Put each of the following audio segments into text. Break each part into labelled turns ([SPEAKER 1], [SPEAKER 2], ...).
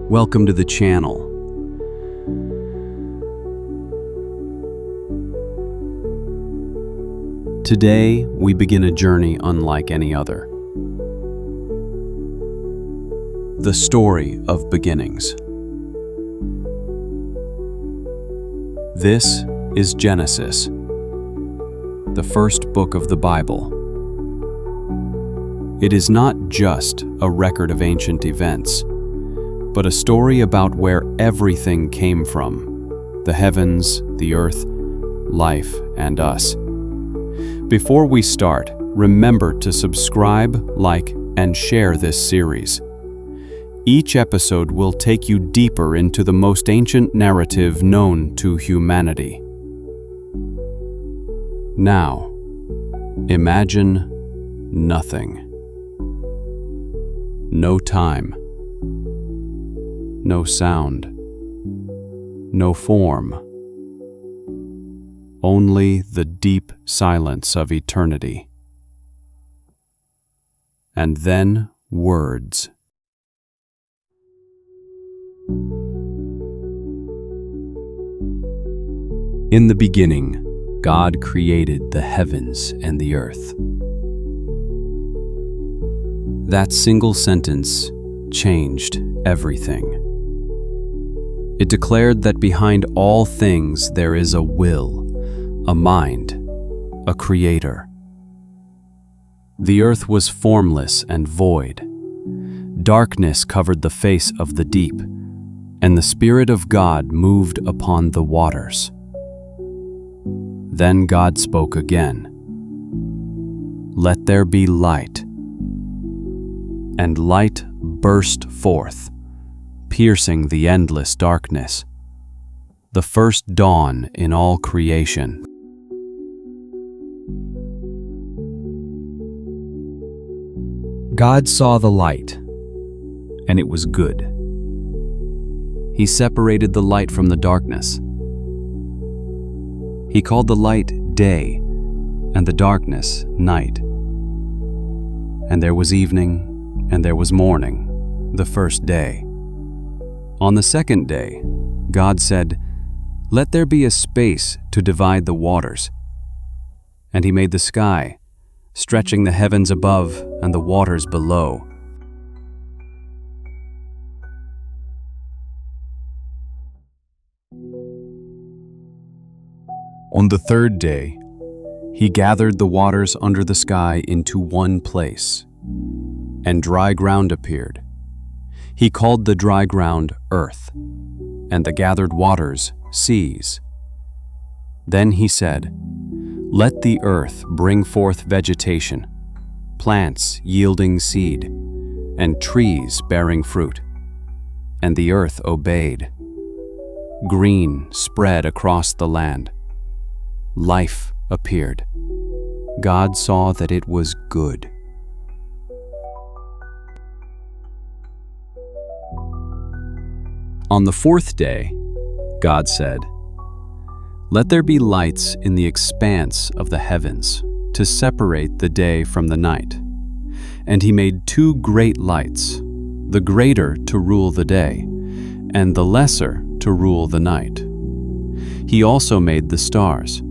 [SPEAKER 1] Welcome to the channel. Today, we begin a journey unlike any other. The story of beginnings. This is Genesis, the first book of the Bible. It is not just a record of ancient events, but a story about where everything came from: the heavens, the earth, life, and us. Before we start, remember to subscribe, like, and share this series. Each episode will take you deeper into the most ancient narrative known to humanity. Now, imagine nothing. No time. No sound. No form. Only the deep silence of eternity. And then words. In the beginning, God created the heavens and the earth. That single sentence changed everything. It declared that behind all things there is a will, a mind, a creator. The earth was formless and void. Darkness covered the face of the deep, and the Spirit of God moved upon the waters. Then God spoke again. "Let there be light." And light burst forth, piercing the endless darkness, the first dawn in all creation. God saw the light, and it was good. He separated the light from the darkness. He called the light day, and the darkness night. And there was evening, and there was morning, the first day. On the second day, God said, "Let there be a space to divide the waters." And he made the sky, stretching the heavens above and the waters below. On the third day, he gathered the waters under the sky into one place, and dry ground appeared. He called the dry ground earth, and the gathered waters seas. Then he said, "Let the earth bring forth vegetation, plants yielding seed, and trees bearing fruit." And the earth obeyed. Green spread across the land. Life appeared. God saw that it was good. On the fourth day, God said, "Let there be lights in the expanse of the heavens to separate the day from the night." And he made two great lights, the greater to rule the day, and the lesser to rule the night. He also made the stars,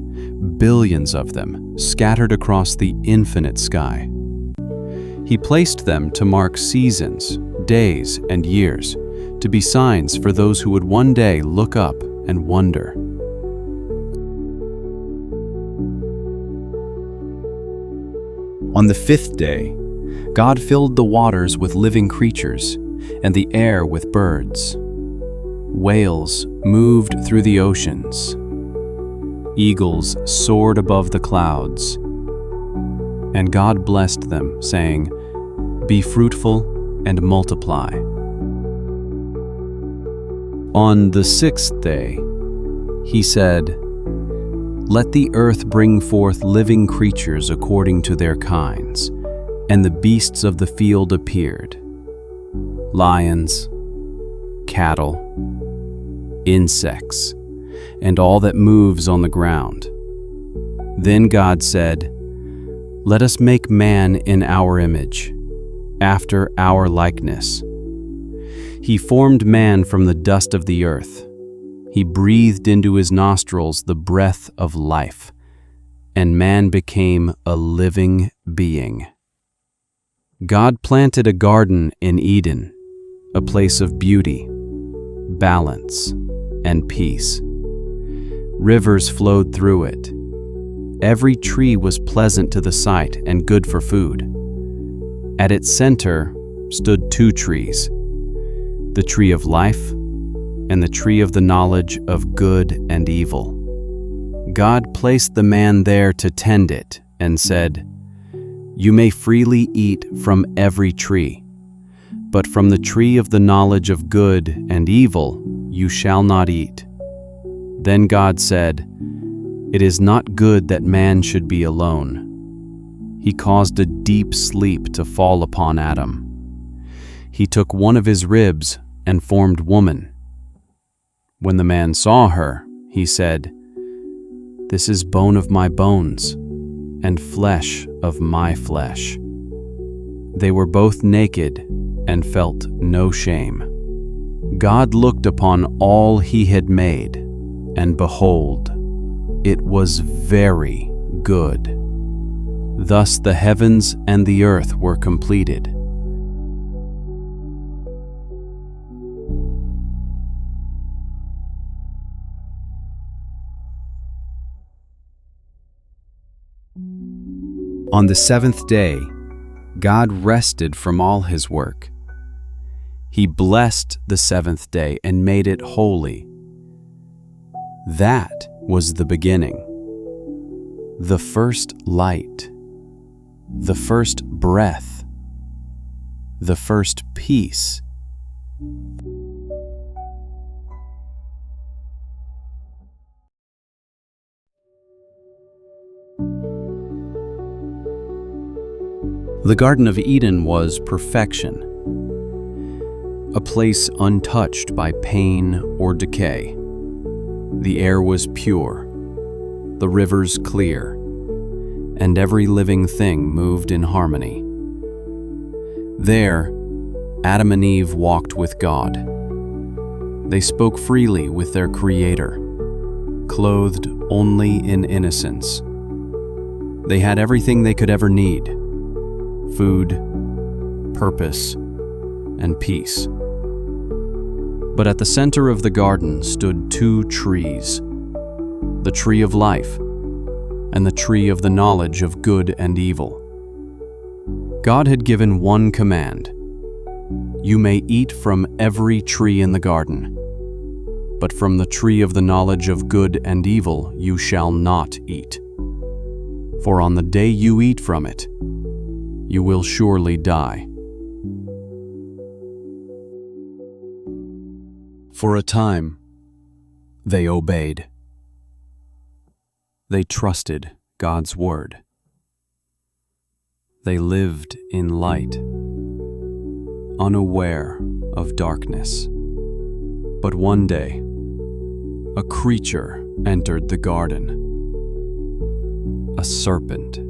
[SPEAKER 1] billions of them, scattered across the infinite sky. He placed them to mark seasons, days, and years, to be signs for those who would one day look up and wonder. On the fifth day, God filled the waters with living creatures and the air with birds. Whales moved through the oceans. Eagles soared above the clouds. And God blessed them, saying, "Be fruitful and multiply." On the sixth day, he said, "Let the earth bring forth living creatures according to their kinds." And the beasts of the field appeared: lions, cattle, insects, and all that moves on the ground. Then God said, "Let us make man in our image, after our likeness." He formed man from the dust of the earth. He breathed into his nostrils the breath of life, and man became a living being. God planted a garden in Eden, a place of beauty, balance, and peace. Rivers flowed through it. Every tree was pleasant to the sight and good for food. At its center stood two trees, the tree of life and the tree of the knowledge of good and evil. God placed the man there to tend it and said, "You may freely eat from every tree, but from the tree of the knowledge of good and evil you shall not eat." Then God said, "It is not good that man should be alone." He caused a deep sleep to fall upon Adam. He took one of his ribs and formed woman. When the man saw her, he said, "This is bone of my bones and flesh of my flesh." They were both naked and felt no shame. God looked upon all he had made, and behold, it was very good. Thus the heavens and the earth were completed. On the seventh day, God rested from all his work. He blessed the seventh day and made it holy. That was the beginning, the first light, the first breath, the first peace. The Garden of Eden was perfection, a place untouched by pain or decay. The air was pure, the rivers clear, and every living thing moved in harmony. There, Adam and Eve walked with God. They spoke freely with their Creator, clothed only in innocence. They had everything they could ever need: food, purpose, and peace. But at the center of the garden stood two trees, the tree of life and the tree of the knowledge of good and evil. God had given one command: "You may eat from every tree in the garden, but from the tree of the knowledge of good and evil you shall not eat. For on the day you eat from it, you will surely die." For a time, they obeyed. They trusted God's word. They lived in light, unaware of darkness. But one day, a creature entered the garden, a serpent.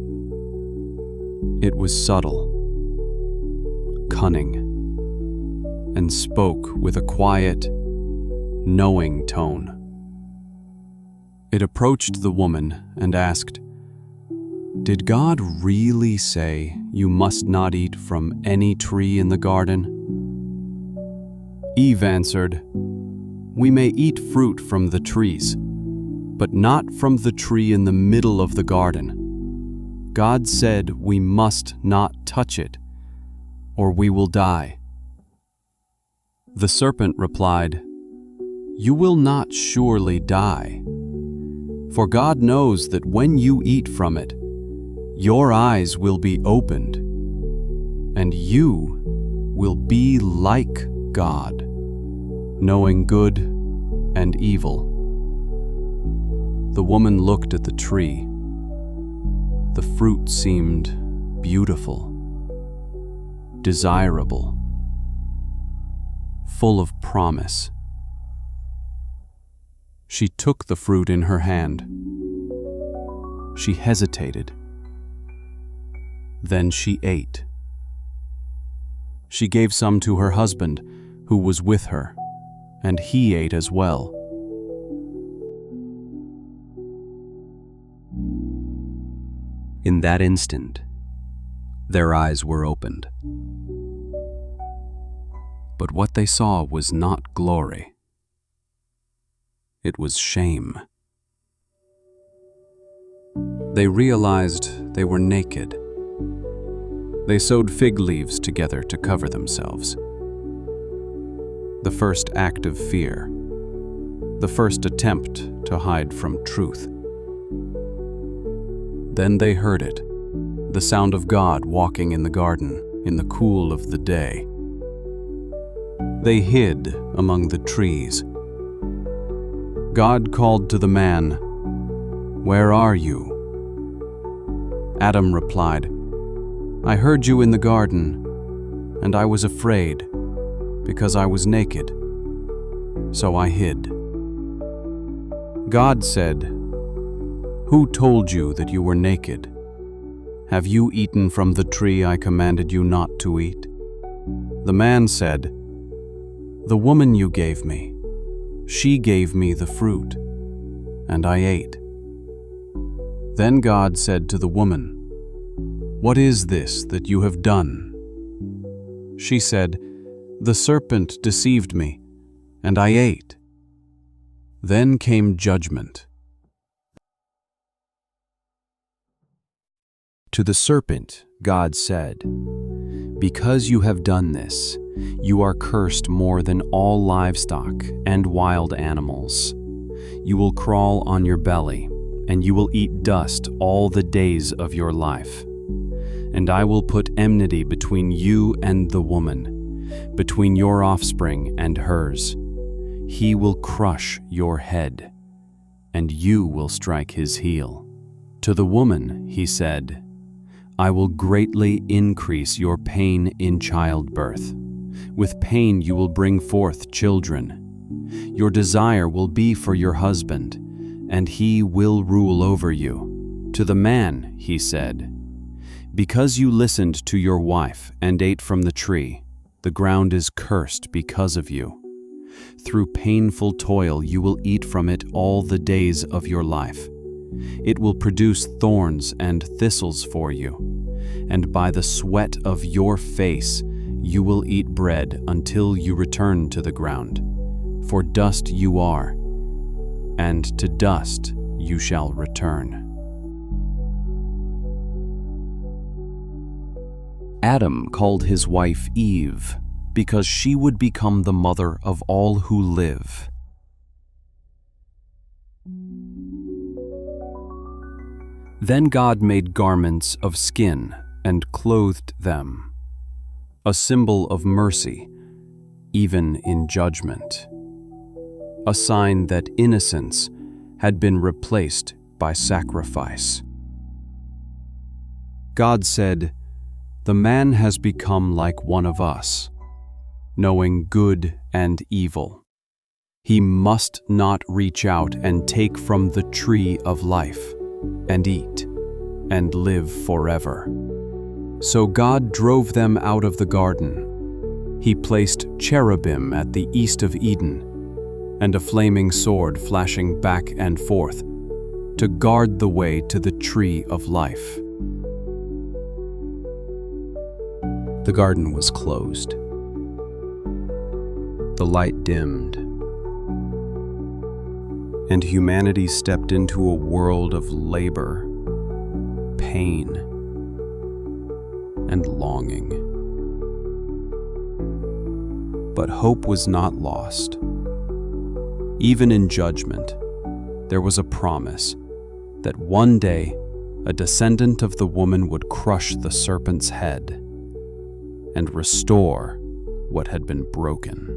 [SPEAKER 1] It was subtle, cunning, and spoke with a quiet, knowing tone. It approached the woman and asked, "Did God really say you must not eat from any tree in the garden?" Eve answered, "We may eat fruit from the trees, but not from the tree in the middle of the garden. God said we must not touch it, or we will die." The serpent replied, "You will not surely die. For God knows that when you eat from it, your eyes will be opened, and you will be like God, knowing good and evil." The woman looked at the tree. The fruit seemed beautiful, desirable, full of promise. She took the fruit in her hand. She hesitated. Then she ate. She gave some to her husband, who was with her, and he ate as well. In that instant, their eyes were opened. But what they saw was not glory. It was shame. They realized they were naked. They sewed fig leaves together to cover themselves. The first act of fear, the first attempt to hide from truth. Then they heard it, the sound of God walking in the garden in the cool of the day. They hid among the trees. God called to the man, "Where are you?" Adam replied, "I heard you in the garden, and I was afraid, because I was naked, so I hid." God said, "Who told you that you were naked? Have you eaten from the tree I commanded you not to eat?" The man said, "The woman you gave me, she gave me the fruit, and I ate." Then God said to the woman, "What is this that you have done?" She said, "The serpent deceived me, and I ate." Then came judgment. To the serpent, God said, "Because you have done this, you are cursed more than all livestock and wild animals. You will crawl on your belly, and you will eat dust all the days of your life. And I will put enmity between you and the woman, between your offspring and hers. He will crush your head, and you will strike his heel." To the woman, he said, "I will greatly increase your pain in childbirth. With pain you will bring forth children. Your desire will be for your husband, and he will rule over you." To the man, he said, "Because you listened to your wife and ate from the tree, the ground is cursed because of you. Through painful toil you will eat from it all the days of your life. It will produce thorns and thistles for you, and by the sweat of your face you will eat bread until you return to the ground. For dust you are, and to dust you shall return." Adam called his wife Eve, because she would become the mother of all who live. Then God made garments of skin and clothed them, a symbol of mercy, even in judgment, a sign that innocence had been replaced by sacrifice. God said, "The man has become like one of us, knowing good and evil. He must not reach out and take from the tree of life and eat and live forever." So God drove them out of the garden. He placed cherubim at the east of Eden and a flaming sword flashing back and forth to guard the way to the tree of life. The garden was closed. The light dimmed, and humanity stepped into a world of labor, pain, and longing. But hope was not lost. Even in judgment, there was a promise that one day a descendant of the woman would crush the serpent's head and restore what had been broken.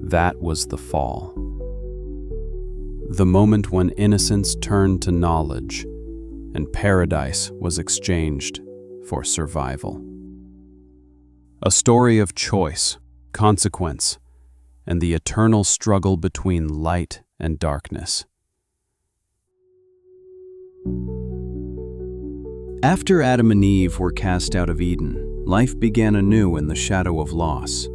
[SPEAKER 1] That was the fall. The moment when innocence turned to knowledge and paradise was exchanged for survival. A story of choice, consequence, and the eternal struggle between light and darkness. After Adam and Eve were cast out of Eden, life began anew in the shadow of loss.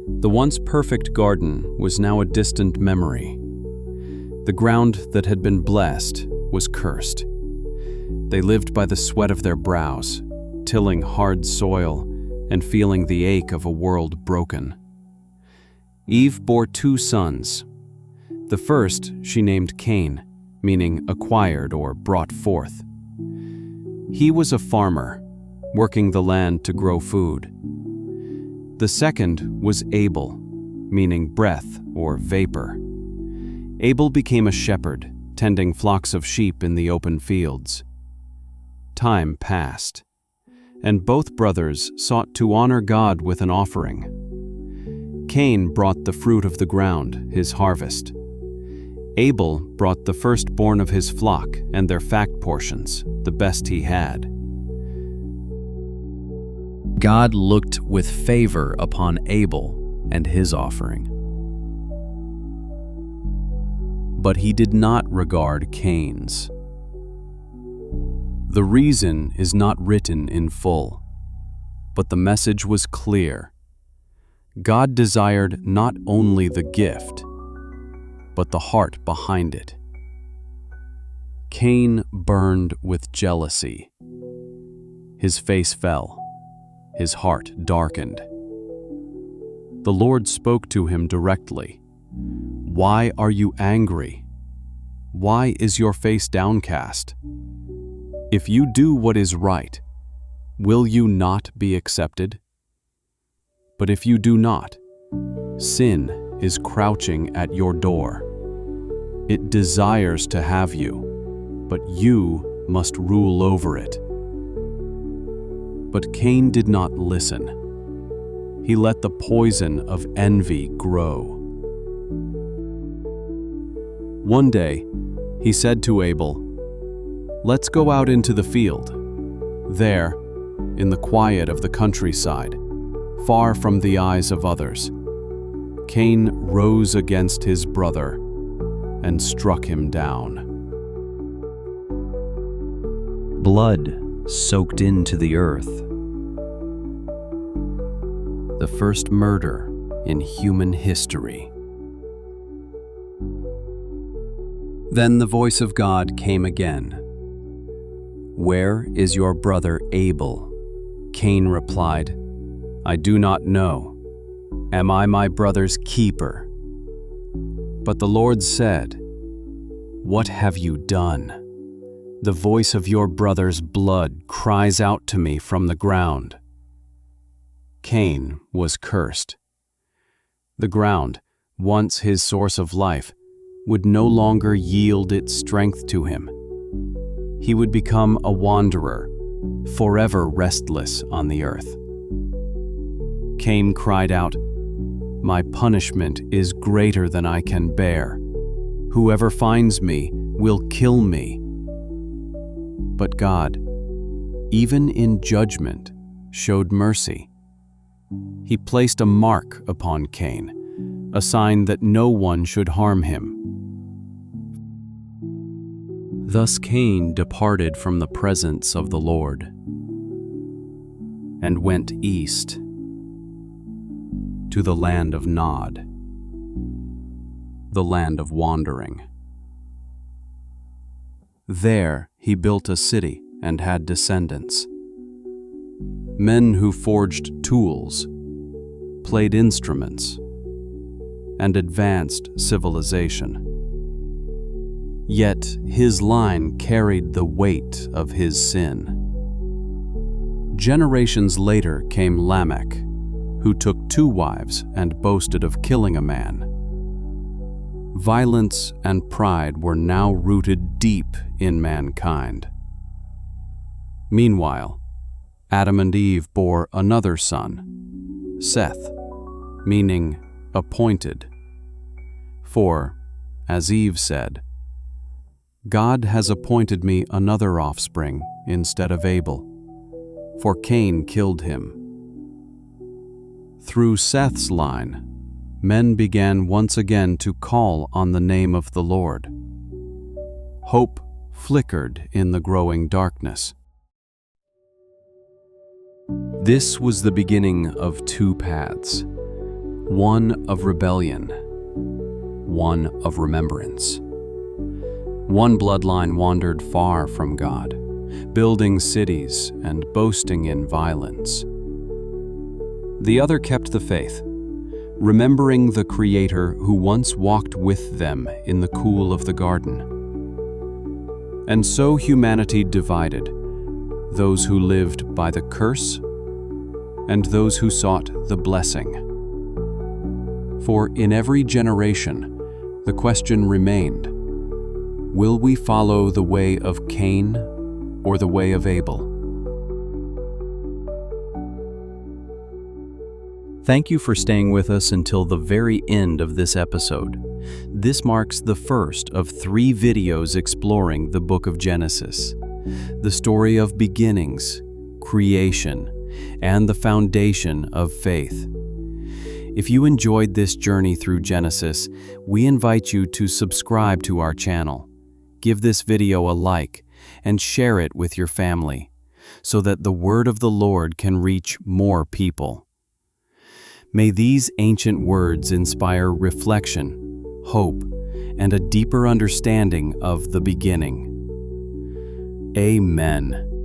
[SPEAKER 1] The once perfect garden was now a distant memory. The ground that had been blessed was cursed. They lived by the sweat of their brows, tilling hard soil and feeling the ache of a world broken. Eve bore 2 sons. The first she named Cain, meaning acquired or brought forth. He was a farmer, working the land to grow food. The second was Abel, meaning breath or vapor. Abel became a shepherd, tending flocks of sheep in the open fields. Time passed, and both brothers sought to honor God with an offering. Cain brought the fruit of the ground, his harvest. Abel brought the firstborn of his flock and their fat portions, the best he had. God looked with favor upon Abel and his offering. But he did not regard Cain's. The reason is not written in full, but the message was clear. God desired not only the gift, but the heart behind it. Cain burned with jealousy. His face fell. His heart darkened. The Lord spoke to him directly. "Why are you angry? Why is your face downcast? If you do what is right, will you not be accepted? But if you do not, sin is crouching at your door. It desires to have you, but you must rule over it." But Cain did not listen. He let the poison of envy grow. One day, he said to Abel, "Let's go out into the field." There, in the quiet of the countryside, far from the eyes of others, Cain rose against his brother and struck him down. Blood soaked into the earth. The first murder in human history. Then the voice of God came again. "Where is your brother Abel?" Cain replied, "I do not know. Am I my brother's keeper?" But the Lord said, "What have you done? The voice of your brother's blood cries out to me from the ground." Cain was cursed. The ground, once his source of life, would no longer yield its strength to him. He would become a wanderer, forever restless on the earth. Cain cried out, "My punishment is greater than I can bear. Whoever finds me will kill me." But God, even in judgment, showed mercy. He placed a mark upon Cain, a sign that no one should harm him. Thus Cain departed from the presence of the Lord and went east to the land of Nod, the land of wandering. There he built a city and had descendants, men who forged tools, played instruments, and advanced civilization. Yet his line carried the weight of his sin. Generations later came Lamech, who took 2 wives and boasted of killing a man. Violence and pride were now rooted deep in mankind. Meanwhile, Adam and Eve bore another son, Seth, meaning appointed. For, as Eve said, "God has appointed me another offspring instead of Abel, for Cain killed him." Through Seth's line, men began once again to call on the name of the Lord. Hope flickered in the growing darkness. This was the beginning of 2 paths. one of rebellion, one of remembrance. One bloodline wandered far from God, building cities and boasting in violence. The other kept the faith, remembering the Creator who once walked with them in the cool of the garden. And so humanity divided, those who lived by the curse and those who sought the blessing. For in every generation, the question remained, will we follow the way of Cain or the way of Abel? Thank you for staying with us until the very end of this episode. This marks the first of 3 videos exploring the book of Genesis, the story of beginnings, creation, and the foundation of faith. If you enjoyed this journey through Genesis, we invite you to subscribe to our channel. Give this video a like and share it with your family so that the word of the Lord can reach more people. May these ancient words inspire reflection, hope, and a deeper understanding of the beginning. Amen.